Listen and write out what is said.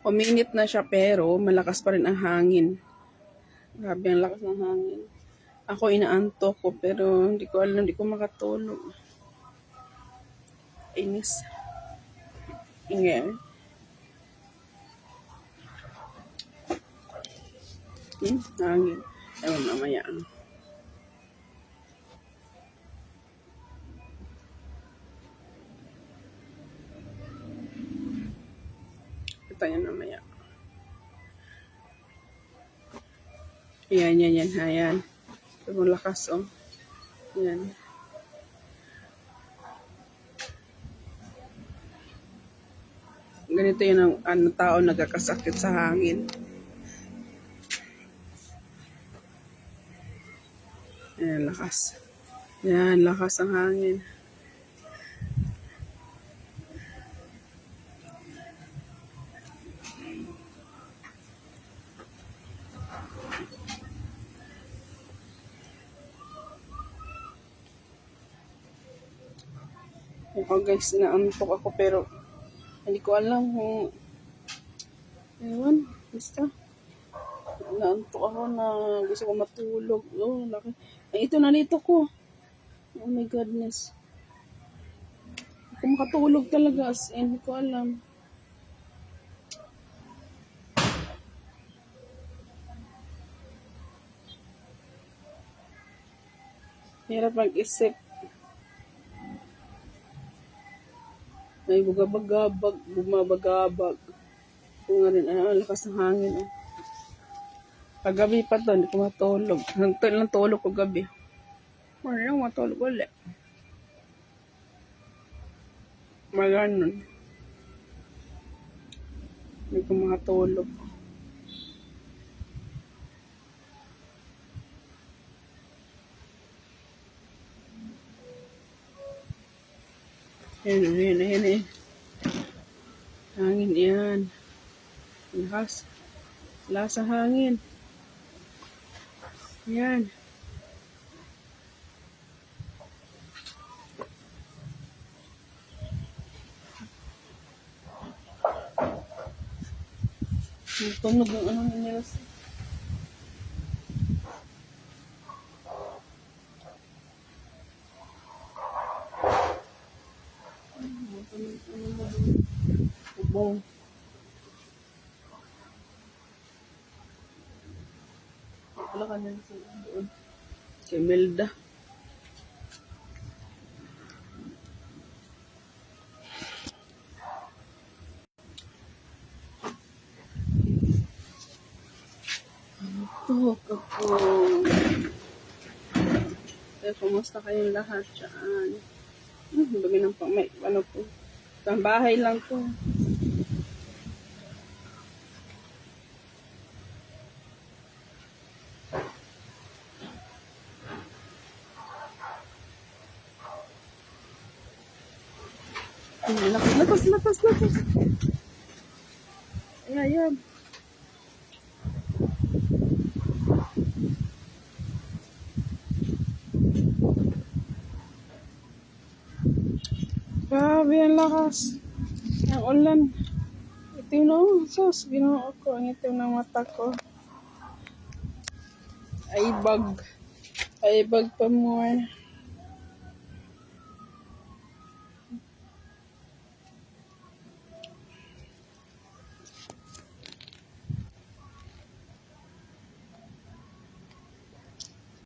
Uminit na siya pero malakas pa rin ang hangin. Grabe ang lakas ng hangin. Ako inaantok ko pero hindi ko alam, hindi ko makatulog. Inis. Ingay. Hangin. Ewan mamaya. Kita niya mamaya. Ayan, yan. Ayan. Ito lakas, oh. Ayan. Ganito yun ang tao nagkakasakit sa hangin. Ayan, lakas. Ayan, lakas ang hangin. Ako guys, naantok ako pero hindi ko alam kung ewan, basta naantok ako na gusto ko matulog. Oh, laki. Ay, ito nalito ko. Oh my goodness. Hindi ko makatulog talaga as in, hindi ko alam. Hirap mag-isip. May bumabagabag. Kung nga rin, lakas ng hangin. Oh. Paggabi pa to, hindi ko matulog. Hangtod lang tulog ko gabi. Wala lang matulog ulit. Maganon. Hindi ko makatulog. Ayan. Hangin yan. Lakas. Lakas ang hangin. Ayan. Tunog yung ano nila. Bubong. Wala ka na sa doon. Kay Melda. Antok ako. Kaya kumusta kayong lahat dyan? Bagay ng may ano po. Sa bahay lang po. Lakas. Ayan. Grabe ang lakas. Ang ulan. Ito no. Sus, ginoo ko. Ang ito ng mata ko. Ay bag pa more.